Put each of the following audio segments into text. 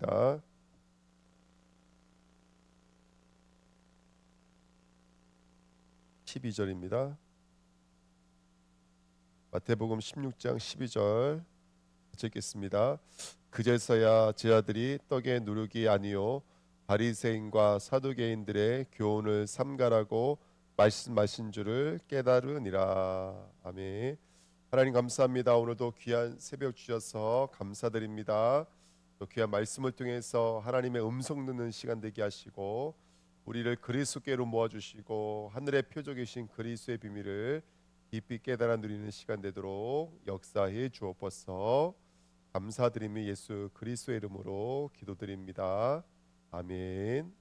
읽겠습니다. 12절입니다. 마태복음 16장 12절 읽겠습니다. 그제서야 제 아들이 떡의 누룩이 아니요 바리새인과 사두개인들의 교훈을 삼가라고 말씀하신 줄을 깨달으니라. 아멘. 하나님 감사합니다. 오늘도 귀한 새벽 주셔서 감사드립니다. 또 귀한 말씀을 통해서 하나님의 음성 듣는 시간 되게 하시고 우리를 그리스도께로 모아주시고 하늘의 표적이신 그리스도의 비밀을 깊이 깨달아 누리는 시간 되도록 역사해 주옵소서. 감사드리며 예수 그리스도의 이름으로 기도드립니다. 아멘.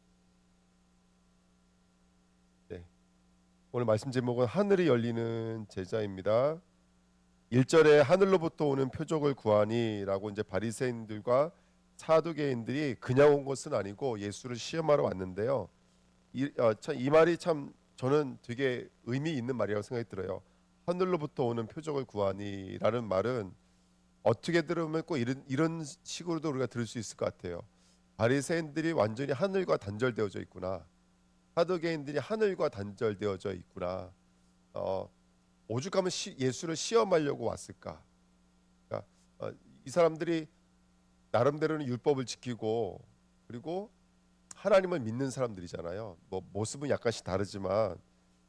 네. 오늘 말씀 제목은 하늘이 열리는 제자입니다. 1절에 하늘로부터 오는 표적을 구하니라고 이제 바리새인들과 사두개인들이 그냥 온 것은 아니고 예수를 시험하러 왔는데요. 이 말이 참 저는 되게 의미 있는 말이라고 생각이 들어요. 하늘로부터 오는 표적을 구하니라는 말은 어떻게 들으면 꼭 이런 식으로도 우리가 들을 수 있을 것 같아요. 바리새인들이 완전히 하늘과 단절되어져 있구나. 사두개인들이 하늘과 단절되어져 있구나. 오죽하면 예수를 시험하려고 왔을까? 그러니까 이 사람들이 나름대로는 율법을 지키고 그리고 하나님을 믿는 사람들이잖아요. 뭐 모습은 약간씩 다르지만,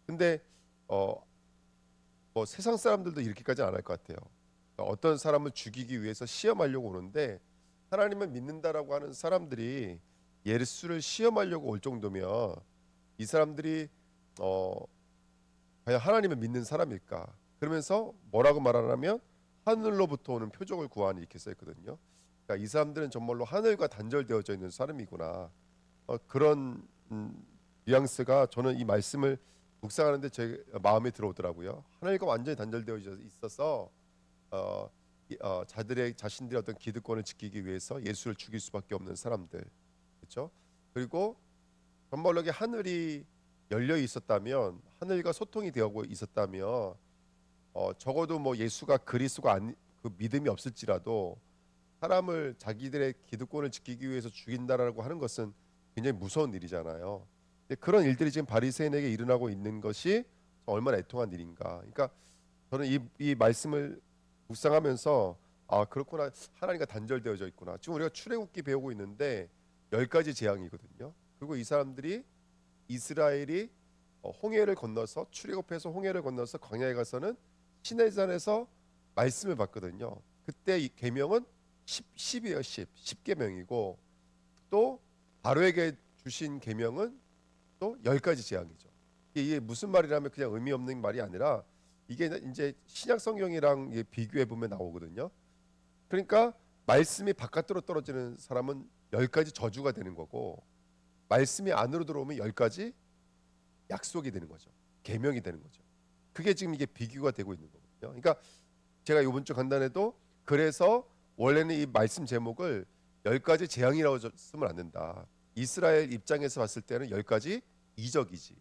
근데 뭐 세상 사람들도 이렇게까지는 안 할 것 같아요. 그러니까 어떤 사람을 죽이기 위해서 시험하려고 오는데 하나님을 믿는다라고 하는 사람들이 예수를 시험하려고 올 정도면 이 사람들이 과연 하나님을 믿는 사람일까? 그러면서 뭐라고 말하냐면 하늘로부터 오는 표적을 구하니 이렇게 써있거든요. 그러니까 이 사람들은 정말로 하늘과 단절되어져 있는 사람이구나. 그런 뉘앙스가 저는 이 말씀을 묵상하는데 제 마음에 들어오더라고요. 하늘과 완전히 단절되어 있어서 자신들의 어떤 기득권을 지키기 위해서 예수를 죽일 수밖에 없는 사람들, 그렇죠? 그리고 정말로 하늘이 열려 있었다면, 하늘과 소통이 되고 있었다면, 적어도 뭐 예수가 그리스도가 그 믿음이 없을지라도 사람을 자기들의 기득권을 지키기 위해서 죽인다라고 하는 것은 굉장히 무서운 일이잖아요. 근데 그런 일들이 지금 바리새인에게 일어나고 있는 것이 얼마나 애통한 일인가. 그러니까 저는 이 말씀을 묵상하면서 아 그렇구나, 하나님과 단절되어져 있구나. 지금 우리가 출애굽기 배우고 있는데 10가지 재앙이거든요. 그리고 이 사람들이 이스라엘이 홍해를 건너서 출애굽해서 홍해를 건너서 광야에 가서는 시내산에서 말씀을 받거든요. 그때 이 계명은 10이에요. 10계명이고 또 바로에게 주신 계명은 또 10가지 재앙이죠. 이게 무슨 말이라면 그냥 의미 없는 말이 아니라 이게 이제 신약 성경이랑 비교해 보면 나오거든요. 그러니까 말씀이 바깥으로 떨어지는 사람은 10가지 저주가 되는 거고 말씀이 안으로 들어오면 10가지 약속이 되는 거죠. 계명이 되는 거죠. 그게 지금 이게 비교가 되고 있는 거거든요. 그러니까 제가 이번 주 간단해도 그래서 원래는 이 말씀 제목을 10가지 재앙이라고 쓰면 안 된다. 이스라엘 입장에서 봤을 때는 10가지 이적이지.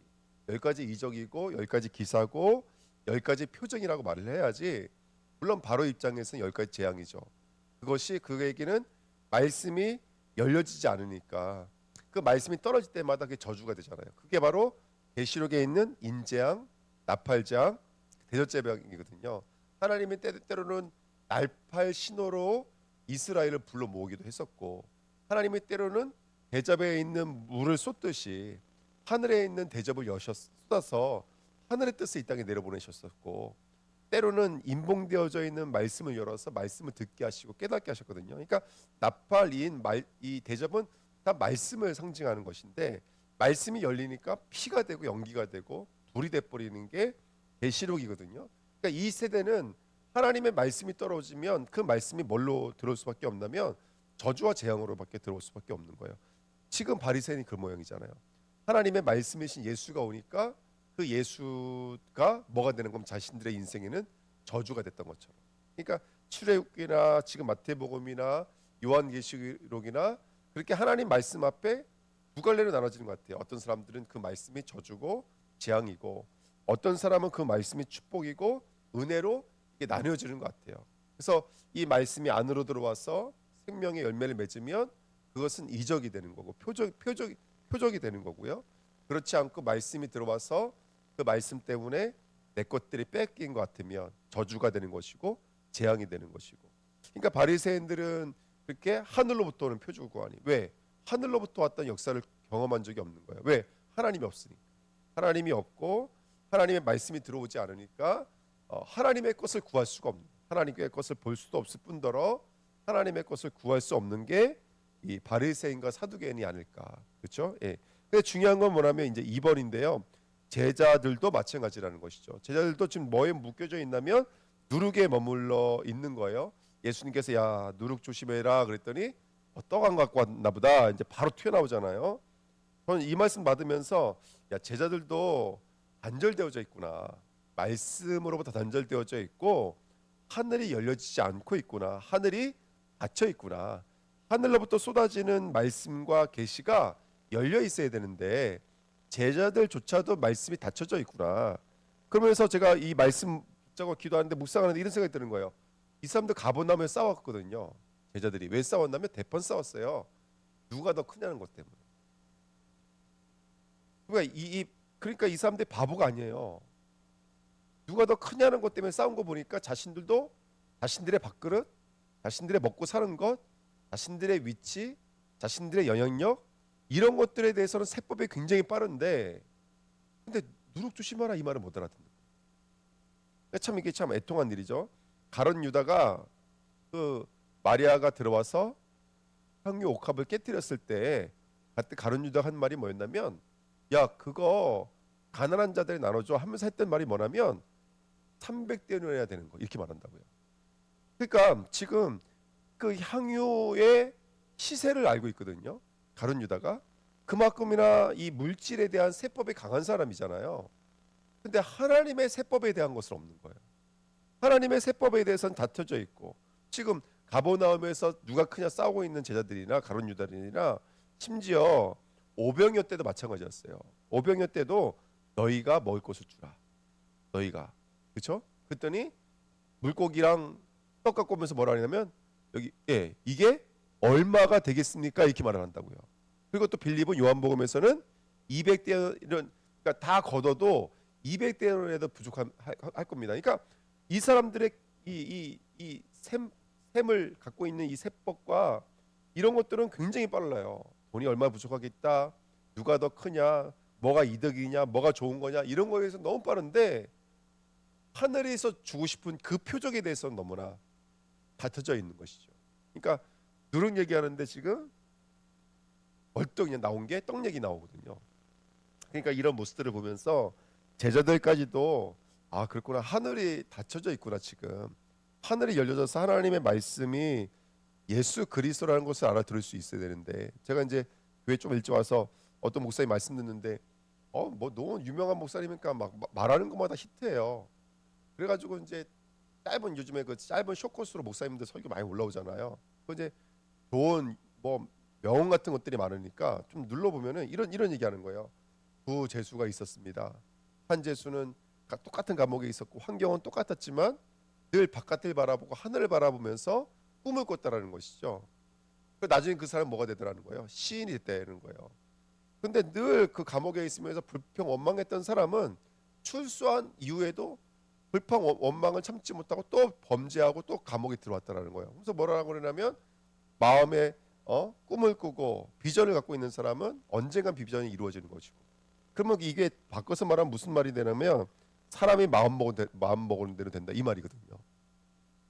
10가지 이적이고 10가지 기사고 10가지 표정이라고 말을 해야지. 물론 바로 입장에서는 10가지 재앙이죠. 그것이 그에게는 말씀이 열려지지 않으니까 그 말씀이 떨어질 때마다 그게 저주가 되잖아요. 그게 바로 계시록에 있는 인재앙, 나팔장, 대저재앙이거든요. 하나님이 때로는 날팔 신호로 이스라엘을 불러 모으기도 했었고 하나님이 때로는 대접에 있는 물을 쏟듯이 하늘에 있는 대접을 쏟아서 하늘의 뜻을 이 땅에 내려보내셨었고 때로는 인봉되어져 있는 말씀을 열어서 말씀을 듣게 하시고 깨닫게 하셨거든요. 그러니까 나팔인 이 대접은 다 말씀을 상징하는 것인데 말씀이 열리니까 피가 되고 연기가 되고 불이 돼버리는 게 계시록이거든요. 그러니까 이 세대는 하나님의 말씀이 떨어지면 그 말씀이 뭘로 들어올 수밖에 없냐면 저주와 재앙으로밖에 들어올 수밖에 없는 거예요. 지금 바리새인이 그 모양이잖아요. 하나님의 말씀이신 예수가 오니까 그 예수가 뭐가 되는 거면 자신들의 인생에는 저주가 됐던 것처럼. 그러니까 출애굽기나 지금 마태복음이나 요한계시록이나 그렇게 하나님 말씀 앞에 두 갈래로 나눠지는 것 같아요. 어떤 사람들은 그 말씀이 저주고 재앙이고 어떤 사람은 그 말씀이 축복이고 은혜로 이게 나뉘어지는 것 같아요. 그래서 이 말씀이 안으로 들어와서 생명의 열매를 맺으면 그것은 이적이 되는 거고 표적이 되는 거고요. 그렇지 않고 말씀이 들어와서 그 말씀 때문에 내 것들이 뺏긴 것 같으면 저주가 되는 것이고 재앙이 되는 것이고. 그러니까 바리새인들은 그렇게 하늘로부터 오는 표적을 구하니, 왜? 하늘로부터 왔던 역사를 경험한 적이 없는 거예요. 왜? 하나님이 없으니까. 하나님이 없고 하나님의 말씀이 들어오지 않으니까 하나님의 것을 구할 수가 없는, 하나님의 것을 볼 수도 없을 뿐더러 하나님의 것을 구할 수 없는 게 이 바리새인과 사두개인이 아닐까. 그렇죠? 예. 근데 중요한 건 뭐냐면 이제 2번인데요. 제자들도 마찬가지라는 것이죠. 제자들도 지금 뭐에 묶여져 있냐면 누룩에 머물러 있는 거예요. 예수님께서 야 누룩 조심해라 그랬더니 떡 안 갖고 왔나 보다 이제 바로 튀어나오잖아요. 저는 이 말씀 받으면서 야 제자들도 단절되어져 있구나. 말씀으로부터 단절되어져 있고 하늘이 열려지지 않고 있구나. 하늘이 닫혀 있구나. 하늘로부터 쏟아지는 말씀과 계시가 열려 있어야 되는데 제자들조차도 말씀이 닫혀져 있구나. 그러면서 제가 이 말씀 붙잡고 기도하는데 묵상하는데 이런 생각이 드는 거예요. 이 사람들 가버나움에 싸웠거든요. 제자들이 왜 싸웠냐면 대판 싸웠어요. 누가 더 크냐는 것 때문에. 그러니까 이 사람들이 바보가 아니에요. 누가 더 크냐는 것 때문에 싸운 거 보니까 자신들도 자신들의 밥그릇, 자신들의 먹고 사는 것, 자신들의 위치, 자신들의 영향력 이런 것들에 대해서는 세법이 굉장히 빠른데, 근데 누룩 조심하라 이 말을 못 알아듣는 거예요. 참 이게 참 애통한 일이죠. 가룟 유다가 그 마리아가 들어와서 향유 옥합을 깨뜨렸을 때 그때 가룟 유다가 한 말이 뭐였냐면, 야 그거 가난한 자들이 나눠줘 하면서 했던 말이 뭐냐면 300대를 해야 되는 거 이렇게 말한다고요. 그러니까 지금 그 향유의 시세를 알고 있거든요. 가룟 유다가 그만큼이나 이 물질에 대한 세법이 강한 사람이잖아요. 근데 하나님의 세법에 대한 것은 없는 거예요. 하나님의 세법에 대해서는 다퉈져 있고, 지금 가버나움에서 누가 크냐 싸우고 있는 제자들이나 가룟 유다인이나 심지어 오병이어 때도 마찬가지였어요. 오병이어 때도 너희가 먹을 것을 주라. 너희가 그렇죠? 그랬더니 물고기랑 떡 갖고 오면서 뭐라 하냐면 여기 이게 얼마가 되겠습니까? 이렇게 말을 한다고요. 그리고 또 빌립은 요한복음에서는 200대는 그러니까 다 걷어도 200대는에도 부족할 겁니다. 그러니까 이 사람들의 이 셈을 갖고 있는 이 세법과 이런 것들은 굉장히 빨라요. 돈이 얼마 부족하겠다, 누가 더 크냐, 뭐가 이득이냐, 뭐가 좋은 거냐 이런 거에 대해서 너무 빠른데 하늘에서 주고 싶은 그 표적에 대해서는 너무나 다쳐져 있는 것이죠. 그러니까 누룩 얘기하는데 지금 얼떡 그냥 나온 게 떡 얘기 나오거든요. 그러니까 이런 모습들을 보면서 제자들까지도 아 그렇구나, 하늘이 닫혀져 있구나. 지금 하늘이 열려져서 하나님의 말씀이 예수 그리스도라는 것을 알아들을 수 있어야 되는데, 제가 이제 교회 좀 일찍 와서 어떤 목사님 말씀 듣는데 뭐 너무 유명한 목사님이니까 막 말하는 것마다 히트해요. 그래가지고 이제 짧은 요즘에 그 짧은 쇼코스로 목사님들 설교 많이 올라오잖아요. 그 이제 좋은 뭐 명언 같은 것들이 많으니까 좀 눌러보면은 이런 얘기하는 거예요. 두 재수가 있었습니다. 한 재수는 똑같은 감옥에 있었고 환경은 똑같았지만 늘 바깥을 바라보고 하늘을 바라보면서 꿈을 꿨다라는 것이죠. 나중에 그 사람 뭐가 되더라는 거예요. 시인이 됐다는 거예요. 근데 늘 그 감옥에 있으면서 불평 원망했던 사람은 출소한 이후에도 불평 원망을 참지 못하고 또 범죄하고 또 감옥에 들어왔다라는 거예요. 그래서 뭐라고 그러냐면 마음에 꿈을 꾸고 비전을 갖고 있는 사람은 언젠간 비전이 이루어지는 것이고, 그러면 이게 바꿔서 말하면 무슨 말이 되냐면 사람이 마음 먹은 대로 된다 이 말이거든요.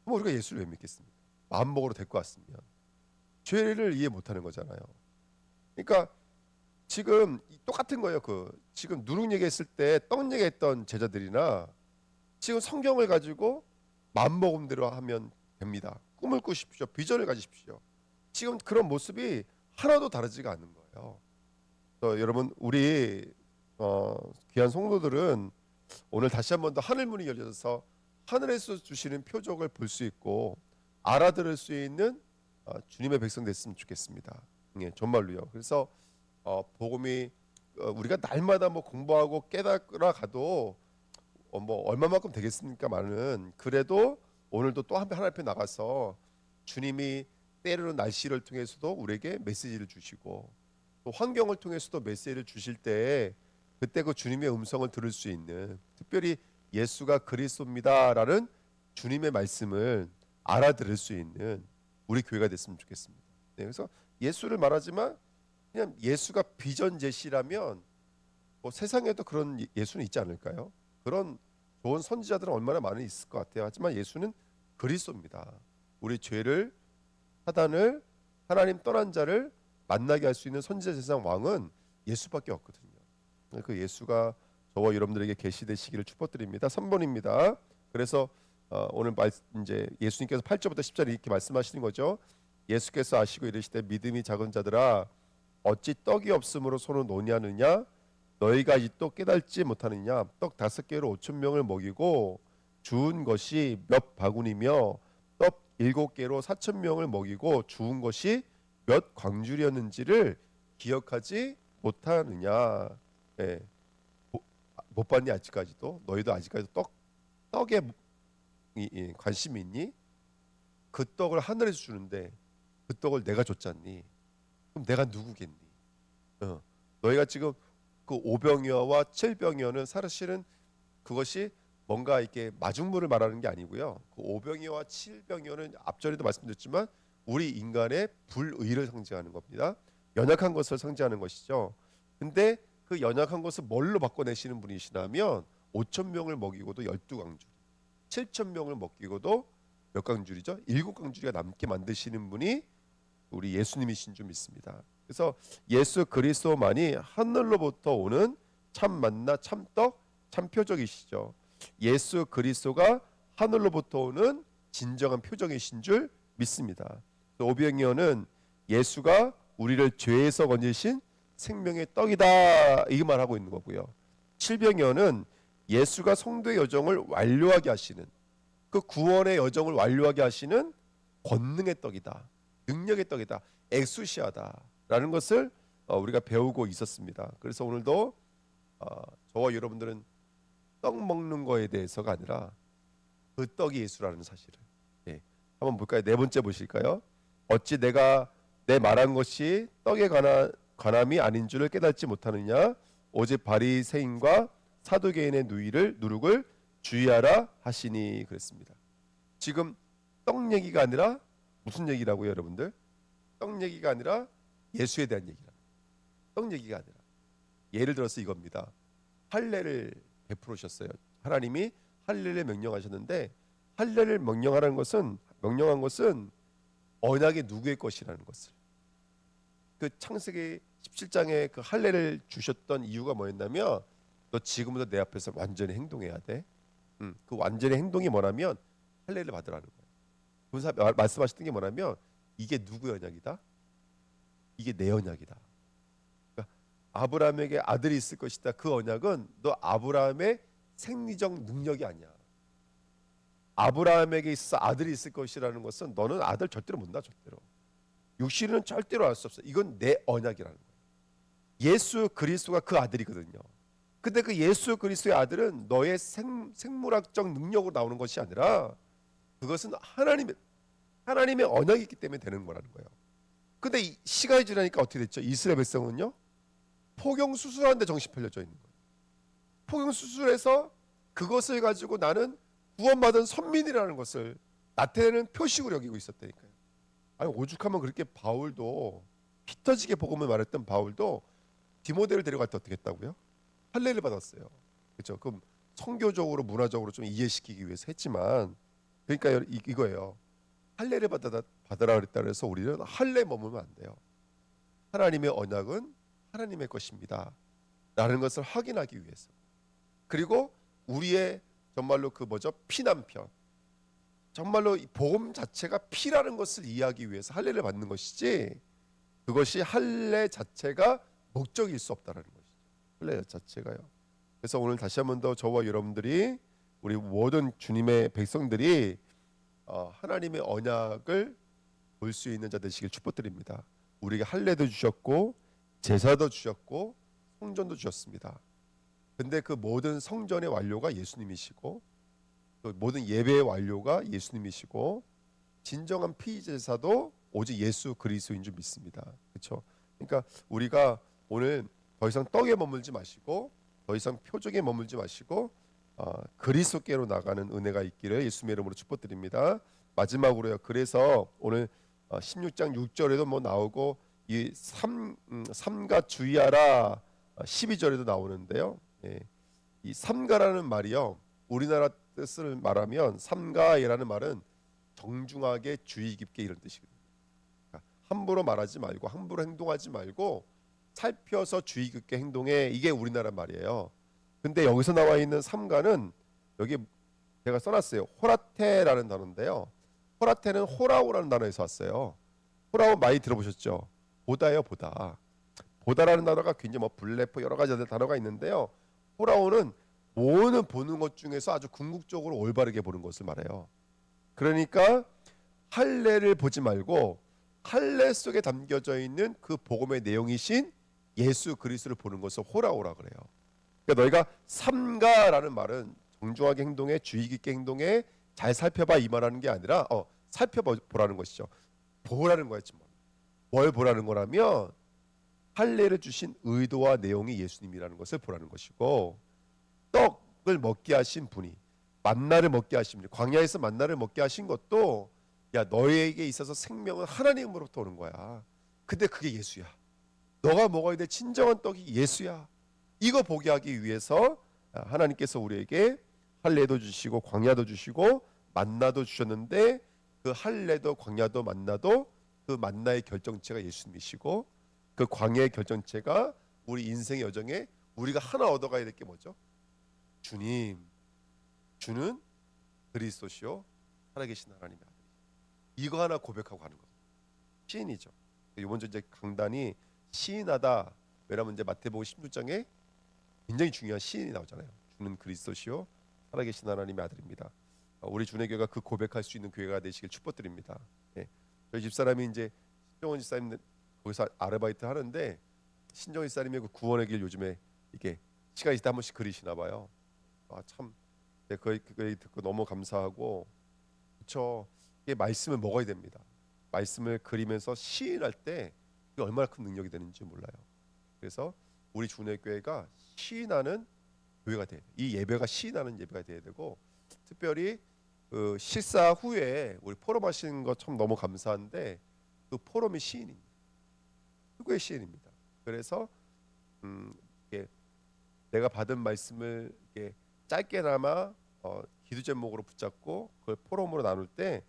그럼 우리가 예수를 왜 믿겠습니까? 마음 먹으로 데리고 왔으면 죄를 이해 못하는 거잖아요. 그러니까 지금 똑같은 거예요. 지금 누룩 얘기했을 때 떡 얘기했던 제자들이나 지금 성경을 가지고 마음먹음대로 하면 됩니다. 꿈을 꾸십시오. 비전을 가지십시오. 지금 그런 모습이 하나도 다르지가 않는 거예요. 여러분 우리 귀한 성도들은 오늘 다시 한 번 더 하늘 문이 열려서 하늘에서 주시는 표적을 볼 수 있고 알아들을 수 있는 주님의 백성 됐으면 좋겠습니다. 예, 정말로요. 그래서 복음이 우리가 날마다 뭐 공부하고 깨달아 가도 뭐 얼마만큼 되겠습니까만은, 그래도 오늘도 또 하나님 앞에 나가서 주님이 때로는 날씨를 통해서도 우리에게 메시지를 주시고 또 환경을 통해서도 메시지를 주실 때 그때 그 주님의 음성을 들을 수 있는, 특별히 예수가 그리스도입니다라는 주님의 말씀을 알아들을 수 있는 우리 교회가 됐으면 좋겠습니다. 네, 그래서 예수를 말하지만 그냥 예수가 비전 제시라면 뭐 세상에도 그런 예수는 있지 않을까요? 그런 좋은 선지자들은 얼마나 많이 있을 것 같아요. 하지만 예수는 그리스도입니다. 우리 죄를, 사단을, 하나님 떠난 자를 만나게 할 수 있는 선지자 세상 왕은 예수밖에 없거든요. 그 예수가 저와 여러분들에게 계시되시기를 축복드립니다. 3번입니다. 그래서 오늘 이제 예수님께서 8절부터 10절 이렇게 말씀하시는 거죠. 예수께서 아시고 이르시되 믿음이 작은 자들아 어찌 떡이 없으므로 서로 논의하느냐, 너희가 이또 깨달지 못하느냐. 떡 5개로 5천 명을 먹이고 주운 것이 몇 바구니며 떡 7개로 4천 명을 먹이고 주운 것이 몇 광줄이었는지를 기억하지 못하느냐. 예. 못 봤니 아직까지도? 너희도 아직까지도 떡에 관심이 있니? 그 떡을 하늘에서 주는데 그 떡을 내가 줬잖니. 그럼 내가 누구겠니? 너희가 지금 그 5병이어와 7병이어는 사실은 그것이 뭔가 이렇게 마중물을 말하는 게 아니고요. 그 5병이어와 7병이어는 앞전에도 말씀드렸지만 우리 인간의 불의를 상징하는 겁니다. 연약한 것을 상징하는 것이죠. 근데 그 연약한 것을 뭘로 바꿔내시는 분이시냐면 5천 명을 먹이고도 12광줄, 7천 명을 먹이고도 몇 광줄이죠? 7광줄이가 남게 만드시는 분이 우리 예수님이신 줄 믿습니다. 그래서 예수 그리스도만이 하늘로부터 오는 참 만나, 참떡, 참 표적이시죠. 예수 그리스도가 하늘로부터 오는 진정한 표적이신 줄 믿습니다. 오병이어는 예수가 우리를 죄에서 건지신 생명의 떡이다 이 말하고 있는 거고요. 7병이어는 예수가 성도의 여정을 완료하게 하시는, 그 구원의 여정을 완료하게 하시는 권능의 떡이다, 능력의 떡이다, 엑수시아다라는 것을 우리가 배우고 있었습니다. 그래서 오늘도 저와 여러분들은 떡 먹는 거에 대해서가 아니라 그 떡이 예수라는 사실을 한번 볼까요? 네 번째 보실까요? 어찌 내가 내 말한 것이 떡에 관함이 아닌 줄을 깨닫지 못하느냐, 오직 바리새인과 사두개인의 누룩을 주의하라 하시니 그랬습니다. 지금 떡 얘기가 아니라 무슨 얘기라고요, 여러분들? 떡 얘기가 아니라 예수에 대한 얘기라. 떡 얘기가 아니라 예를 들어서 이겁니다. 할례를 베풀으셨어요. 하나님이 할례를 명령하셨는데 할례를 명령한 것은 언약의 누구의 것이라는 것을, 그 창세기 17장에 그 할례를 주셨던 이유가 뭐였냐면 너 지금부터 내 앞에서 완전히 행동해야 돼. 그 완전히 행동이 뭐냐면 할례를 받으라는 거예요. 그래서 말씀하셨던 게 뭐냐면 이게 누구의 언약이다? 이게 내 언약이다. 그러니까 아브라함에게 아들이 있을 것이다. 그 언약은 너 아브라함의 생리적 능력이 아니야. 아브라함에게 있어 아들이 있을 것이라는 것은 너는 아들 절대로 못 낳아. 절대로 육신은 절대로 알 수 없어. 이건 내 언약이라는 거예요. 예수 그리스도가 그 아들이거든요. 근데 그 예수 그리스도의 아들은 너의 생물학적 능력으로 나오는 것이 아니라 그것은 하나님의 언약이 있기 때문에 되는 거라는 거예요. 근데 시간이 지나니까 어떻게 됐죠? 이스라엘 백성은요, 포경 수술하는데 정신 팔려져 있는 거예요. 포경 수술해서 그것을 가지고 나는 구원받은 선민이라는 것을 나타내는 표식으로 여기고 있었다니까요. 아니 오죽하면 그렇게 바울도 피 터지게 복음을 말했던 바울도 디모데를 데려갈 때 어떻게 했다고요? 할례를 받았어요. 그렇죠? 그럼 성교적으로 문화적으로 좀 이해시키기 위해서 했지만, 그러니까 이거예요. 할례를 받으라 그랬다 그래서 우리는 할례 머물면 안 돼요. 하나님의 언약은 하나님의 것입니다 라는 것을 확인하기 위해서, 그리고 우리의 정말로 그 피난편, 정말로 이 복음 자체가 피라는 것을 이해하기 위해서 할례를 받는 것이지, 그것이 할례 자체가 목적일 수 없다라는 것이죠. 할례 자체가요. 그래서 오늘 다시 한 번 더 저와 여러분들이, 우리 모든 주님의 백성들이 하나님의 언약을 볼 수 있는 자 되시길 축복드립니다. 우리에게 할례도 주셨고 제사도 주셨고 성전도 주셨습니다. 근데 그 모든 성전의 완료가 예수님이시고, 그 모든 예배의 완료가 예수님이시고, 진정한 피제사도 오직 예수 그리스도인 줄 믿습니다. 그렇죠? 그러니까 우리가 오늘 더 이상 떡에 머물지 마시고 더 이상 표적에 머물지 마시고 그리스도께로 나가는 은혜가 있기를 예수님의 이름으로 축복드립니다. 마지막으로요. 그래서 오늘 16장 6절에도 뭐 나오고 이 삼가 주의하라 12절에도 나오는데요. 예. 이 삼가라는 말이요. 우리나라 뜻을 말하면 삼가이라는 말은 정중하게 주의 깊게 이런 뜻이거든요. 그러니까 함부로 말하지 말고 함부로 행동하지 말고 살펴서 주의 깊게 행동해. 이게 우리나라 말이에요. 근데 여기서 나와 있는 삼가는 여기 제가 써놨어요. 호라테라는 단어인데요. 호라테는 호라오라는 단어에서 왔어요. 호라오 많이 들어보셨죠? 보다요, 보다. 보다라는 단어가 굉장히 뭐 블레프 여러 가지 단어가 있는데요. 호라오는 모든 보는 것 중에서 아주 궁극적으로 올바르게 보는 것을 말해요. 그러니까 할례를 보지 말고 할례 속에 담겨져 있는 그 복음의 내용이신 예수 그리스도를 보는 것을 호라오라 그래요. 그러니까 너희가 삼가라는 말은 정중하게 행동해, 주의 깊게 행동해, 잘 살펴봐 이 말하는 게 아니라 살펴보라는 것이죠. 보라는 거였지 뭘 보라는 거라면 할례를 주신 의도와 내용이 예수님이라는 것을 보라는 것이고 떡을 먹게 하신 분이 만나를 먹게 하신 분이 광야에서 만나를 먹게 하신 것도 야 너희에게 있어서 생명은 하나님으로부터 오는 거야. 근데 그게 예수야. 너가 먹어야 될 진정한 떡이 예수야. 이거 보게 하기 위해서 하나님께서 우리에게 할례도 주시고 광야도 주시고 만나도 주셨는데 그 할례도 광야도 만나도 그 만나의 결정체가 예수님이시고 그 광야의 결정체가 우리 인생의 여정에 우리가 하나 얻어가야 될 게 뭐죠? 주님, 주는 그리스도시요 살아계신 하나님의 아들. 이거 하나 고백하고 가는 거죠. 시인이죠. 이번 주 이제 강단이 시인하다. 왜냐하면 이제 마태복음 16장에 굉장히 중요한 시인이 나오잖아요. 주는 그리스도시요 살아계신 하나님의 아들입니다. 우리 주의 교회가 그 고백할 수 있는 교회가 되시길 축복드립니다. 예. 저희 집사람이 이제 신정원 집사님 거기서 아르바이트 하는데 신정원 집사님의 그 구원의 길 요즘에 이게 시간 있을 때 한 번씩 그리시나 봐요. 참 그 듣고 너무 감사하고 그렇죠. 이게 말씀을 먹어야 됩니다. 말씀을 그리면서 시인할 때 그게 얼마나 큰 능력이 되는지 몰라요. 그래서 우리 주의 교회가 시인하는 교회가 돼야 돼. 이 예배가 시인하는 예배가 돼야 되고 특별히 그 실사 후에 우리 포럼 하시는 거 참 너무 감사한데 그 포럼이 시인입니다. 최고의 시인입니다. 그래서 이게 내가 받은 말씀을 이렇게 짧게나마 기도 제목으로 붙잡고 그걸 포럼으로 나눌 때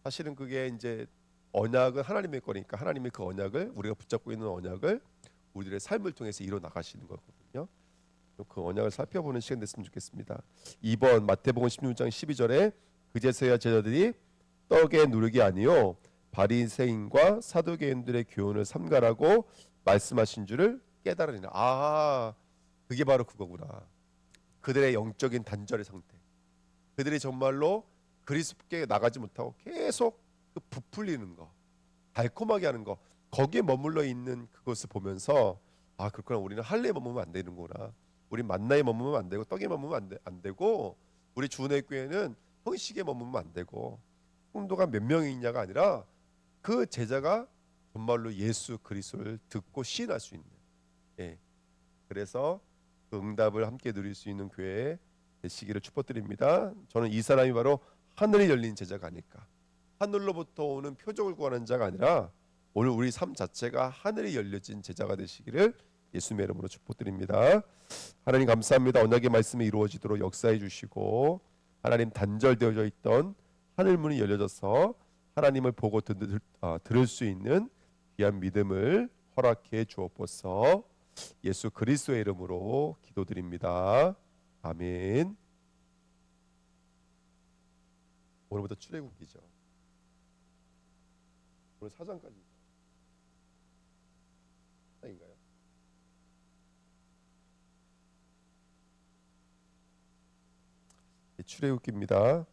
사실은 그게 이제 언약은 하나님의 거니까 하나님의 그 언약을 우리가 붙잡고 있는 언약을 우리들의 삶을 통해서 이뤄 나가시는 거거든요. 그 언약을 살펴보는 시간 됐으면 좋겠습니다. 2번 마태복음 16장 12절에 그제서야 제자들이 떡의 누룩이 아니요 바리새인과 사두개인들의 교훈을 삼가라고 말씀하신 줄을 깨달으리라. 그게 바로 그거구나. 그들의 영적인 단절의 상태. 그들이 정말로 그리스도께 나가지 못하고 계속 그 부풀리는 거, 달콤하게 하는 거, 거기에 머물러 있는 그것을 보면서 그렇구나. 우리는 할례에 머무면 안 되는구나. 우리 만나에 머무면 안 되고 떡에 머무면 안 되고 우리 주의 교회는 형식에 머무면 안 되고 성도가 몇 명이 있냐가 아니라 그 제자가 정말로 예수 그리스도를 듣고 시인할 수 있는. 예. 그래서 그 응답을 함께 누릴 수 있는 교회 되시기를 축복드립니다. 저는 이 사람이 바로 하늘이 열린 제자가 아닐까. 하늘로부터 오는 표적을 구하는 자가 아니라 오늘 우리 삶 자체가 하늘이 열려진 제자가 되시기를 예수님의 이름으로 축복드립니다. 하나님 감사합니다. 언약의 말씀이 이루어지도록 역사해 주시고 하나님 단절되어져 있던 하늘 문이 열려져서 하나님을 보고 들을 수 있는 귀한 믿음을 허락해 주옵소서. 예수 그리스도의 이름으로 기도드립니다. 아멘. 오늘부터 출애굽기죠. 오늘 4장까지. 4장인가요? 출애굽기입니다.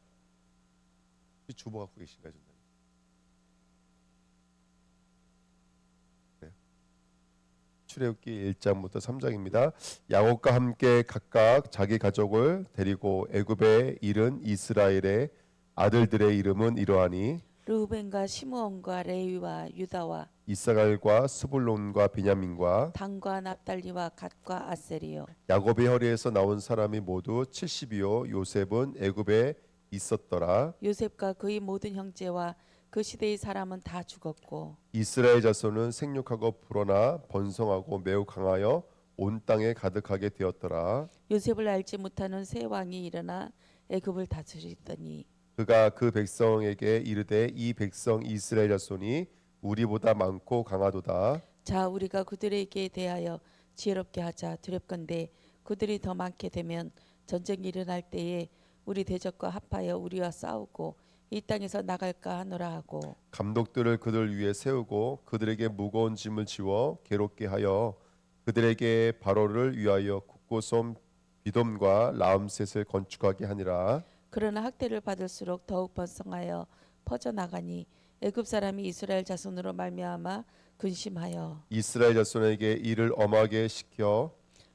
주보 갖고 계신가요, 전사님? 네. 출애굽기 1장부터 3장입니다. 야곱과 함께 각각 자기 가족을 데리고 애굽에 이른 이스라엘의 아들들의 이름은 이러하니 르우벤과 시므온과 레위와 유다와 이스라엘과 스불론과 베냐민과 단과 납달리와 갓과 아셀이요. 야곱의 허리에서 나온 사람이 모두 70이요 요셉은 애굽에 있었더라. 요셉과 그의 모든 형제와 그 시대의 사람은 다 죽었고 이스라엘 자손은 생육하고 불어나 번성하고 매우 강하여 온 땅에 가득하게 되었더라. 요셉을 알지 못하는 새 왕이 일어나 애굽을 다스리더니 그가 그 백성에게 이르되 이 백성 이스라엘 자손이 우리보다 많고 강하도다. 자 우리가 그들에게 대하여 지혜롭게 하자. 두렵건대 그들이 더 많게 되면 전쟁이 일어날 때에 우리 대적과 합하여 우리와 싸우고 이 땅에서 나갈까 하노라 하고 감독들을 그들 위에 세우고 그들에게 무거운 짐을 지워 괴롭게 하여 그들에게 바로를 위하여 국고섬 비돔과 라암셋을 건축하게 하니라. 그러나 학대를 받을수록 더욱 번성하여 퍼져나가니 애굽 사람이 이스라엘 자손으로 말미암아 근심하여 이스라엘 자손에게 일을 엄하게 시켜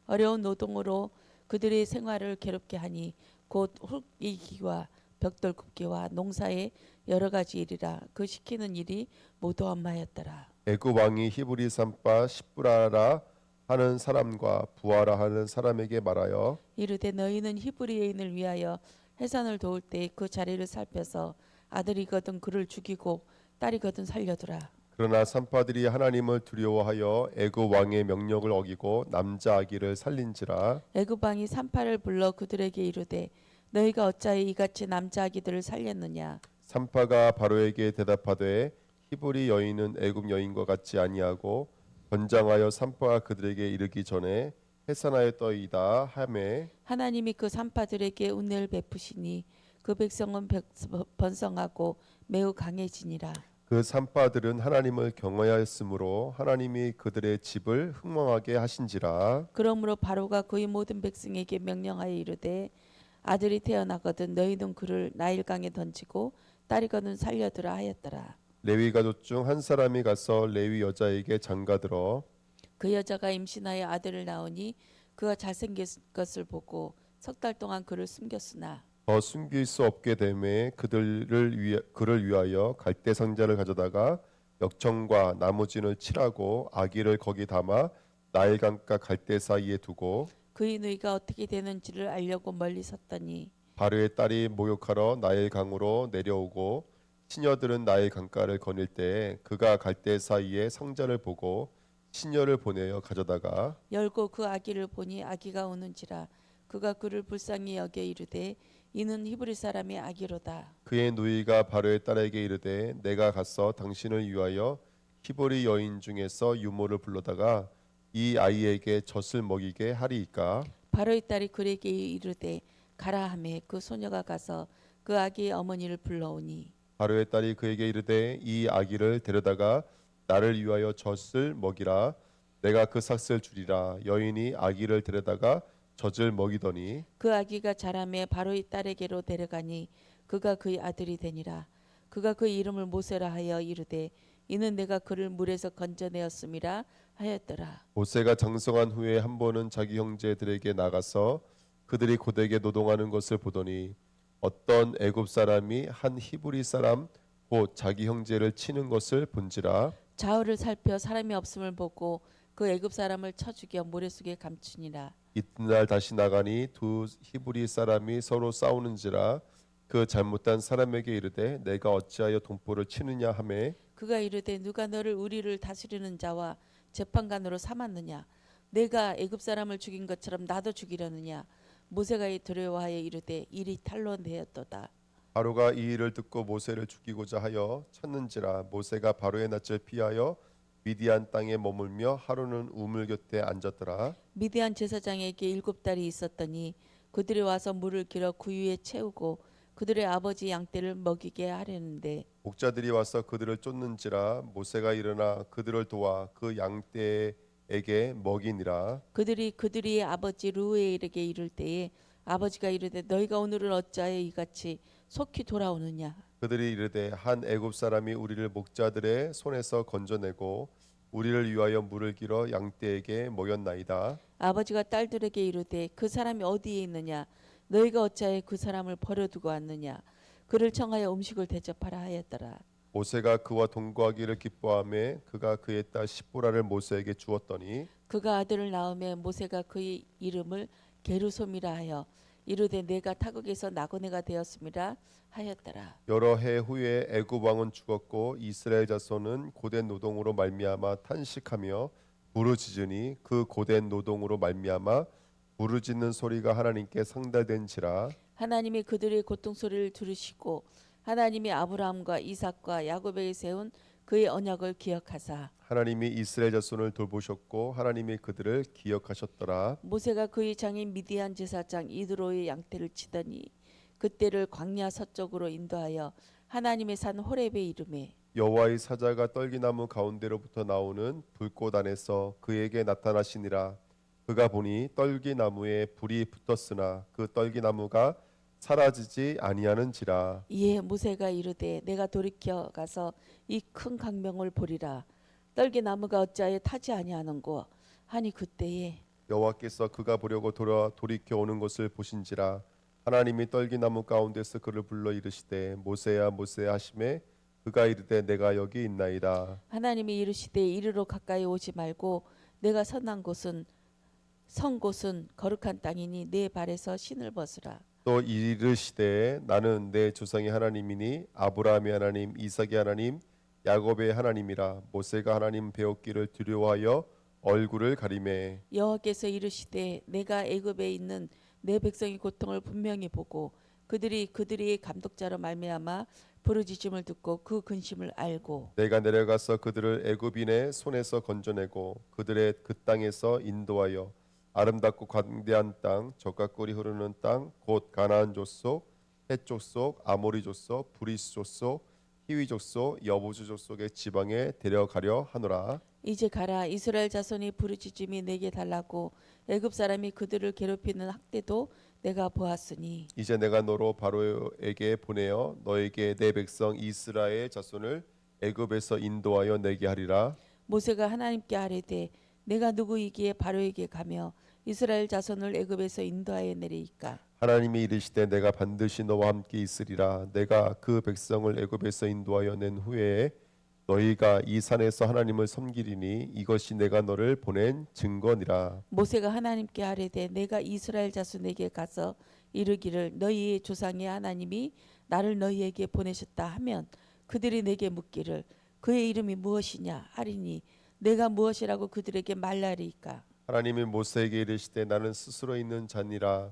어려운 노동으로 그들의 생활을 괴롭게 하니 곧 흙이기와 벽돌 굽기와 농사의 여러 가지 일이라. 그 시키는 일이 모두 엄하였더라. 애굽 왕이 히브리 산파 십부라라 하는 사람과 부하라 하는 사람에게 말하여 이르되 너희는 히브리인을 위하여 해산을 도울 때 그 자리를 살펴서 아들이거든 그를 죽이고 딸이거든 살려두라. 그러나 산파들이 하나님을 두려워하여 애굽 왕의 명령을 어기고 남자 아기를 살린지라. 애굽 왕이 산파를 불러 그들에게 이르되 너희가 어찌하여 이같이 남자 아기들을 살렸느냐. 산파가 바로에게 대답하되 히브리 여인은 애굽 여인과 같지 아니하고 번장하여 산파가 그들에게 이르기 전에 해산하였더이다 하매 하나님이 그 산파들에게 은혜를 베푸시니 그 백성은 번성하고 매우 강해지니라. 그 산파들은 하나님을 경외하였으므로 하나님이 그들의 집을 흥망하게 하신지라. 그러므로 바로가 그의 모든 백성에게 명령하여 이르되 아들이 태어나거든 너희는 그를 나일강에 던지고 딸이거든 살려두라 하였더라. 레위 가족 중 한 사람이 가서 레위 여자에게 장가들어 그 여자가 임신하여 아들을 낳으니 그가 잘생긴 것을 보고 석 달 동안 그를 숨겼으나 더 숨길 수 없게 되매 그를 위하여 갈대 상자를 가져다가 역청과 나무진을 칠하고 아기를 거기 담아 나일강과 갈대 사이에 두고 그의 누이가 어떻게 되는지를 알려고 멀리 섰더니 바로의 딸이 목욕하러 나일강으로 내려오고 시녀들은 나일 강가를 거닐 때 그가 갈대 사이에 상자를 보고 시녀를 보내어 가져다가 열고 그 아기를 보니 아기가 우는지라. 그가 그를 불쌍히 여겨 이르되 이는 히브리 사람의 아기로다. 그의 누이가 바로의 딸에게 이르되 내가 가서 당신을 위하여 히브리 여인 중에서 유모를 불러다가 이 아이에게 젖을 먹이게 하리이까. 바로의 딸이 그에게 이르되 가라 하매 그 소녀가 가서 그 아기의 어머니를 불러오니 바로의 딸이 그에게 이르되 이 아기를 데려다가 나를 위하여 젖을 먹이라. 내가 그 삭슬 주리라. 여인이 아기를 데려다가 젖을 먹이더니 그 아기가 자라매 바로의 딸에게로 데려가니 그가 그의 아들이 되니라. 그가 그 이름을 모세라 하여 이르되 이는 내가 그를 물에서 건져내었음이라 하였더라. 모세가 장성한 후에 한 번은 자기 형제들에게 나가서 그들이 고되게 노동하는 것을 보더니 어떤 애굽 사람이 한 히브리 사람 곧 자기 형제를 치는 것을 본지라. 좌우를 살펴 사람이 없음을 보고 그 애굽 사람을 쳐 죽여 모래 속에 감추니라. 이튿날 다시 나가니 두 히브리 사람이 서로 싸우는지라. 그 잘못한 사람에게 이르되 내가 어찌하여 동포를 치느냐 하매 그가 이르되 누가 너를 우리를 다스리는 자와 재판관으로 삼았느냐. 내가 애굽 사람을 죽인 것처럼 나도 죽이려느냐. 모세가 두려워하여 이르되 일이 탄로되었도다. 바로가 이 일을 듣고 모세를 죽이고자 하여 찾는지라. 모세가 바로의 낯을 피하여 미디안 땅에 머물며 하루는 우물 곁에 앉았더라. 미디안 제사장에게 7달이 있었더니 그들이 와서 물을 길어 구유에 채우고 그들의 아버지 양떼를 먹이게 하려는데 목자들이 와서 그들을 쫓는지라. 모세가 일어나 그들을 도와 그 양떼에게 먹이니라. 그들이 아버지 루엘에게 이를 때에 아버지가 이르되 너희가 오늘은 어찌하여 이같이 속히 돌아오느냐. 그들이 이르되 한 애굽 사람이 우리를 목자들의 손에서 건져내고 우리를 위하여 물을 길어 양떼에게 먹였나이다. 아버지가 딸들에게 이르되 그 사람이 어디에 있느냐. 너희가 어찌하여 그 사람을 버려두고 왔느냐. 그를 청하여 음식을 대접하라 하였더라. 모세가 그와 동거하기를 기뻐하며 그가 그의 딸 십보라를 모세에게 주었더니 그가 아들을 낳음에 모세가 그의 이름을 게르솜이라 하여 이르되 내가 타국에서 나그네가 되었음이라 하였더라. 여러 해 후에 애굽 왕은 죽었고 이스라엘 자손은 고된 노동으로 말미암아 탄식하며 부르짖으니 그 고된 노동으로 말미암아 부르짖는 소리가 하나님께 상달된지라. 하나님이 그들의 고통 소리를 들으시고 하나님이 아브라함과 이삭과 야곱에게 세운 그의 언약을 기억하사 하나님이 이스라엘 자손을 돌보셨고 하나님이 그들을 기억하셨더라. 모세가 그의 장인 미디안 제사장 이드로의 양떼를 치더니 그때를 광야 서쪽으로 인도하여 하나님의 산 호렙에 이르매 여호와의 사자가 떨기나무 가운데로부터 나오는 불꽃 안에서 그에게 나타나시니라. 그가 보니 떨기나무에 불이 붙었으나 그 떨기나무가 사라지지 아니하는지라. 이에 모세가 이르되 내가 돌이켜 가서 이 큰 광명을 보리라. 떨기나무가 어찌하여 타지 아니하는고 하니 그때에 여호와께서 그가 보려고 돌이켜 오는 것을 보신지라. 하나님이 떨기나무 가운데서 그를 불러 이르시되 모세야 모세야 하시매 그가 이르되 내가 여기 있나이다. 하나님이 이르시되 이리로 가까이 오지 말고 내가 선한 곳은 선 곳은 거룩한 땅이니 내 발에서 신을 벗으라. 또 이르시되 나는 내 조상의 하나님이니 아브라함의 하나님 이삭의 하나님 야곱의 하나님이라. 모세가 하나님 배웠기를 두려워하여 얼굴을 가리매 여호와께서 이르시되 내가 애굽에 있는 내 백성의 고통을 분명히 보고 그들이 감독자로 말미암아 부르짖음을 듣고 그 근심을 알고 내가 내려가서 그들을 애굽인의 손에서 건져내고 그들의 그 땅에서 인도하여 아름답고 광대한 땅 젖과 꿀이 흐르는 땅 곧 가나안 족속 헷 족속 아모리 족속 브리스 족속 히위 족속 여부수 족속의 지방에 데려가려 하노라. 이제 가라. 이스라엘 자손이 부르짖음이 내게 달라고 애굽 사람이 그들을 괴롭히는 학대도 내가 보았으니 이제 내가 너로 바로에게 보내어 너에게 내 백성 이스라엘 자손을 애굽에서 인도하여 내게 하리라. 모세가 하나님께 아뢰되 내가 누구이기에 바로에게 가며 이스라엘 자손을 애굽에서 인도하여 내리이까. 하나님이 이르시되 내가 반드시 너와 함께 있으리라. 내가 그 백성을 애굽에서 인도하여 낸 후에 너희가 이 산에서 하나님을 섬기리니 이것이 내가 너를 보낸 증거니라. 모세가 하나님께 아뢰되 내가 이스라엘 자손에게 가서 이르기를 너희의 조상의 하나님이 나를 너희에게 보내셨다 하면 그들이 내게 묻기를 그의 이름이 무엇이냐 하리니 내가 무엇이라고 그들에게 말하리이까. 하나님이 모세에게 이르시되 나는 스스로 있는 자니라.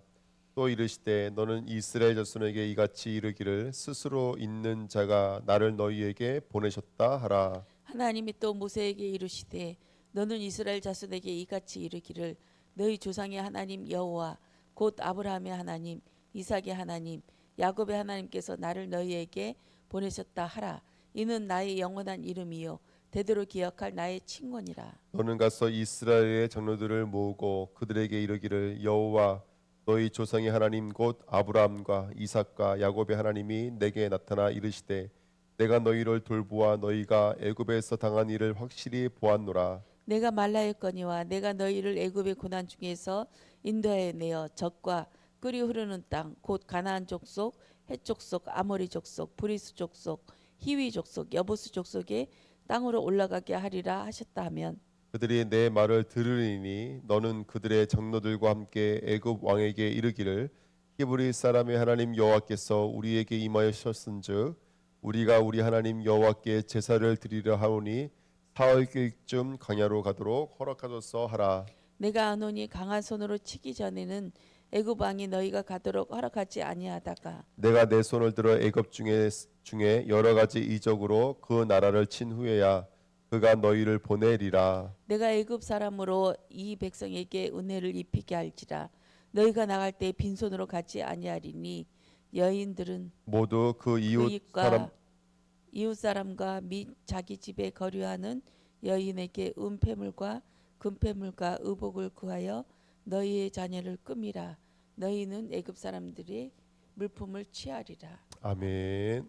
또 이르시되 너는 이스라엘 자손에게 이같이 이르기를 스스로 있는 자가 나를 너희에게 보내셨다 하라. 하나님이 또 모세에게 이르시되 너는 이스라엘 자손에게 이같이 이르기를 너희 조상의 하나님 여호와 곧 아브라함의 하나님 이삭의 하나님 야곱의 하나님께서 나를 너희에게 보내셨다 하라. 이는 나의 영원한 이름이요 대대로 기억할 나의 칭언이라. 너는 가서 이스라엘의 장로들을 모으고 그들에게 이르기를 여호와 너희 조상의 하나님 곧 아브라함과 이삭과 야곱의 하나님이 내게 나타나 이르시되 내가 너희를 돌보아 너희가 애굽에서 당한 일을 확실히 보았노라. 내가 말라였거니와 내가 너희를 애굽의 고난 중에서 인도하여 내어 젖과 꿀이 흐르는 땅 곧 가나안 족속 헷 족속 아모리 족속 브리스 족속 히위 족속 여부스 족속의 땅으로 올라가게 하리라 하셨다 하면 그들이 내 말을 들으리니 너는 그들의 장로들과 함께 애굽 왕에게 이르기를 히브리 사람의 하나님 여호와께서 우리에게 임하셨은즉 우리가 우리 하나님 여호와께 제사를 드리려 하오니 사흘쯤 광야로 가도록 허락하소서 하라. 내가 아노니 강한 손으로 치기 전에는 애굽 왕이 너희가 가도록 허락하지 아니하다가 내가 내 손을 들어 애굽 중에 여러 가지 이적으로 그 나라를 친 후에야 그가 너희를 보내리라. 내가 애굽 사람으로 이 백성에게 은혜를 입히게 할지라 너희가 나갈 때 빈손으로 가지 아니하리니 여인들은 모두 그 이웃 사람과 및 자기 집에 거류하는 여인에게 은폐물과 금폐물과 의복을 구하여 너희의 자녀를 꾸미라. 너희는 애굽 사람들의 물품을 취하리라. 아멘.